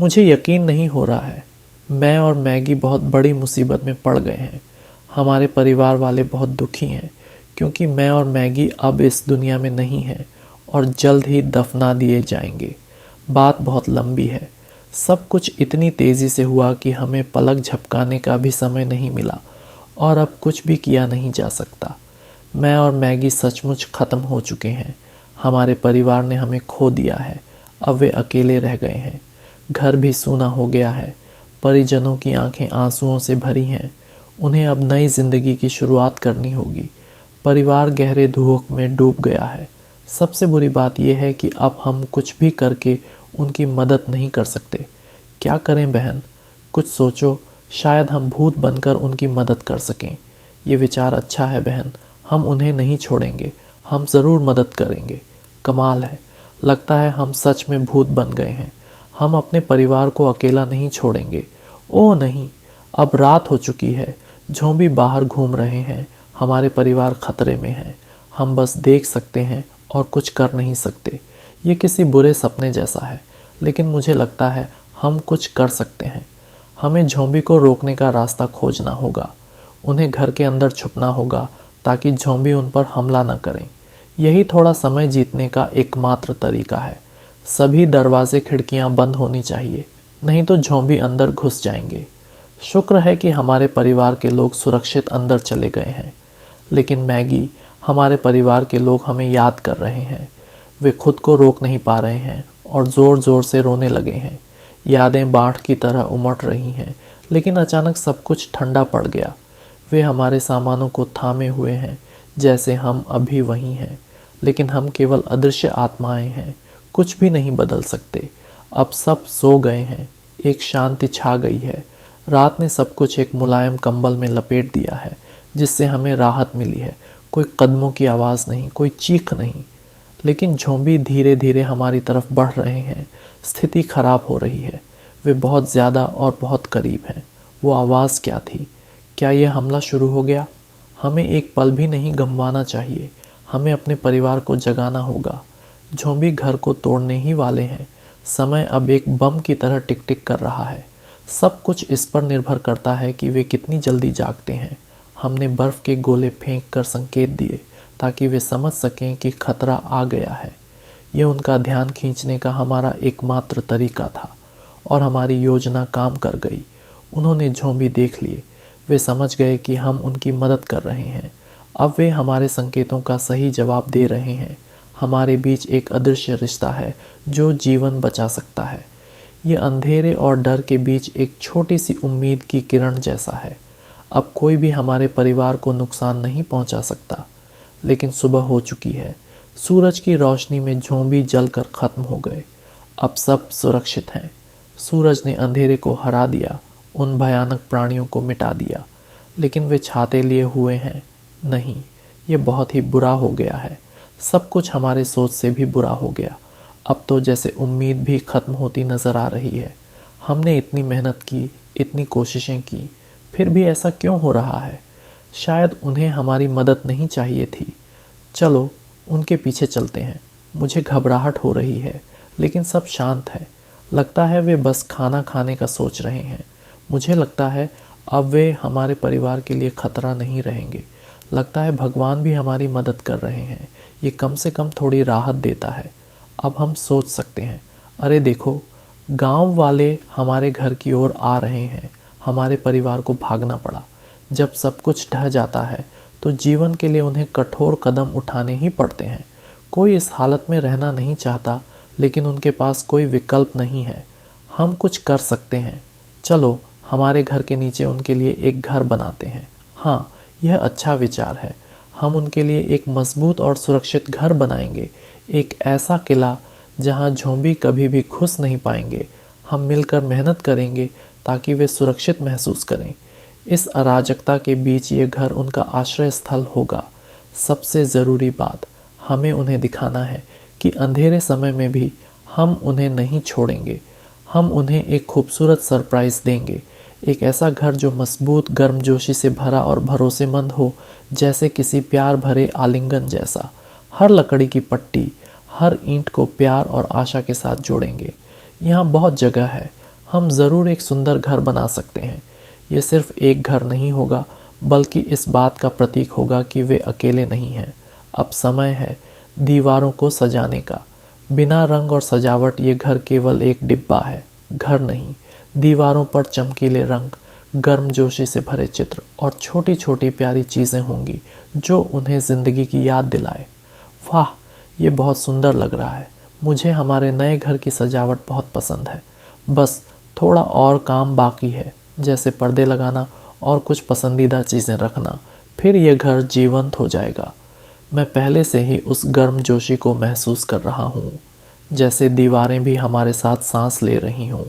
मुझे यकीन नहीं हो रहा है। मैं और मैगी बहुत बड़ी मुसीबत में पड़ गए हैं। हमारे परिवार वाले बहुत दुखी हैं क्योंकि मैं और मैगी अब इस दुनिया में नहीं हैं और जल्द ही दफना दिए जाएंगे। बात बहुत लंबी है। सब कुछ इतनी तेज़ी से हुआ कि हमें पलक झपकाने का भी समय नहीं मिला और अब कुछ भी किया नहीं जा सकता। मैं और मैगी सचमुच ख़त्म हो चुके हैं। हमारे परिवार ने हमें खो दिया है। अब वे अकेले रह गए हैं। घर भी सूना हो गया है। परिजनों की आंखें आंसुओं से भरी हैं। उन्हें अब नई जिंदगी की शुरुआत करनी होगी। परिवार गहरे दुख में डूब गया है। सबसे बुरी बात यह है कि अब हम कुछ भी करके उनकी मदद नहीं कर सकते। क्या करें बहन? कुछ सोचो। शायद हम भूत बनकर उनकी मदद कर सकें। ये विचार अच्छा है बहन। हम उन्हें नहीं छोड़ेंगे। हम ज़रूर मदद करेंगे। कमाल है, लगता है हम सच में भूत बन गए हैं। हम अपने परिवार को अकेला नहीं छोड़ेंगे। ओह नहीं, अब रात हो चुकी है। ज़ॉम्बी बाहर घूम रहे हैं। हमारे परिवार खतरे में है। हम बस देख सकते हैं और कुछ कर नहीं सकते। ये किसी बुरे सपने जैसा है, लेकिन मुझे लगता है हम कुछ कर सकते हैं। हमें ज़ॉम्बी को रोकने का रास्ता खोजना होगा। उन्हें घर के अंदर छुपना होगा ताकि ज़ॉम्बी उन पर हमला न करें। यही थोड़ा समय जीतने का एकमात्र तरीका है। सभी दरवाजे खिड़कियां बंद होनी चाहिए, नहीं तो ज़ॉम्बी अंदर घुस जाएंगे। शुक्र है कि हमारे परिवार के लोग सुरक्षित अंदर चले गए हैं। लेकिन मैगी, हमारे परिवार के लोग हमें याद कर रहे हैं। वे खुद को रोक नहीं पा रहे हैं और ज़ोर ज़ोर से रोने लगे हैं। यादें बाढ़ की तरह उमड़ रही हैं, लेकिन अचानक सब कुछ ठंडा पड़ गया। वे हमारे सामानों को थामे हुए हैं, जैसे हम अभी वहीं हैं, लेकिन हम केवल अदृश्य आत्माएं हैं। कुछ भी नहीं बदल सकते। अब सब सो गए हैं। एक शांति छा गई है। रात ने सब कुछ एक मुलायम कंबल में लपेट दिया है, जिससे हमें राहत मिली है। कोई कदमों की आवाज़ नहीं, कोई चीख नहीं। लेकिन ज़ॉम्बी धीरे धीरे हमारी तरफ बढ़ रहे हैं। स्थिति खराब हो रही है। वे बहुत ज़्यादा और बहुत करीब हैं। वो आवाज़ क्या थी? क्या यह हमला शुरू हो गया? हमें एक पल भी नहीं गंवाना चाहिए। हमें अपने परिवार को जगाना होगा। ज़ॉम्बी घर को तोड़ने ही वाले हैं। समय अब एक बम की तरह टिक टिक कर रहा है। सब कुछ इस पर निर्भर करता है कि वे कितनी जल्दी जागते हैं। हमने बर्फ़ के गोले फेंक कर संकेत दिए ताकि वे समझ सकें कि खतरा आ गया है। यह उनका ध्यान खींचने का हमारा एकमात्र तरीका था और हमारी योजना काम कर गई। उन्होंने ज़ॉम्बी देख लिए। वे समझ गए कि हम उनकी मदद कर रहे हैं। अब वे हमारे संकेतों का सही जवाब दे रहे हैं। हमारे बीच एक अदृश्य रिश्ता है जो जीवन बचा सकता है। ये अंधेरे और डर के बीच एक छोटी सी उम्मीद की किरण जैसा है। अब कोई भी हमारे परिवार को नुकसान नहीं पहुंचा सकता। लेकिन सुबह हो चुकी है। सूरज की रोशनी में ज़ॉम्बी जलकर ख़त्म हो गए। अब सब सुरक्षित हैं। सूरज ने अंधेरे को हरा दिया, उन भयानक प्राणियों को मिटा दिया। लेकिन वे छाते लिए हुए हैं। नहीं, ये बहुत ही बुरा हो गया है। सब कुछ हमारे सोच से भी बुरा हो गया। अब तो जैसे उम्मीद भी ख़त्म होती नज़र आ रही है। हमने इतनी मेहनत की, इतनी कोशिशें की, फिर भी ऐसा क्यों हो रहा है? शायद उन्हें हमारी मदद नहीं चाहिए थी। चलो उनके पीछे चलते हैं। मुझे घबराहट हो रही है, लेकिन सब शांत है। लगता है वे बस खाना खाने का सोच रहे हैं। मुझे लगता है अब वे हमारे परिवार के लिए खतरा नहीं रहेंगे। लगता है भगवान भी हमारी मदद कर रहे हैं। ये कम से कम थोड़ी राहत देता है। अब हम सोच सकते हैं। अरे देखो, गांव वाले हमारे घर की ओर आ रहे हैं। हमारे परिवार को भागना पड़ा। जब सब कुछ ढह जाता है तो जीवन के लिए उन्हें कठोर कदम उठाने ही पड़ते हैं। कोई इस हालत में रहना नहीं चाहता, लेकिन उनके पास कोई विकल्प नहीं है। हम कुछ कर सकते हैं। चलो हमारे घर के नीचे उनके लिए एक घर बनाते हैं। हाँ, यह अच्छा विचार है। हम उनके लिए एक मजबूत और सुरक्षित घर बनाएंगे। एक ऐसा किला जहाँ ज़ॉम्बी कभी भी घुस नहीं पाएंगे। हम मिलकर मेहनत करेंगे ताकि वे सुरक्षित महसूस करें। इस अराजकता के बीच ये घर उनका आश्रय स्थल होगा। सबसे ज़रूरी बात, हमें उन्हें दिखाना है कि अंधेरे समय में भी हम उन्हें नहीं छोड़ेंगे। हम उन्हें एक खूबसूरत सरप्राइज़ देंगे। एक ऐसा घर जो मजबूत, गर्मजोशी से भरा और भरोसेमंद हो, जैसे किसी प्यार भरे आलिंगन जैसा। हर लकड़ी की पट्टी, हर ईंट को प्यार और आशा के साथ जोड़ेंगे। यहाँ बहुत जगह है। हम ज़रूर एक सुंदर घर बना सकते हैं। ये सिर्फ एक घर नहीं होगा, बल्कि इस बात का प्रतीक होगा कि वे अकेले नहीं हैं। अब समय है दीवारों को सजाने का। बिना रंग और सजावट ये घर केवल एक डिब्बा है, घर नहीं। दीवारों पर चमकीले रंग, गर्मजोशी से भरे चित्र और छोटी छोटी प्यारी चीज़ें होंगी जो उन्हें ज़िंदगी की याद दिलाए। वाह, ये बहुत सुंदर लग रहा है। मुझे हमारे नए घर की सजावट बहुत पसंद है। बस थोड़ा और काम बाकी है, जैसे पर्दे लगाना और कुछ पसंदीदा चीज़ें रखना। फिर ये घर जीवंत हो जाएगा। मैं पहले से ही उस गर्मजोशी को महसूस कर रहा हूँ, जैसे दीवारें भी हमारे साथ सांस ले रही हों।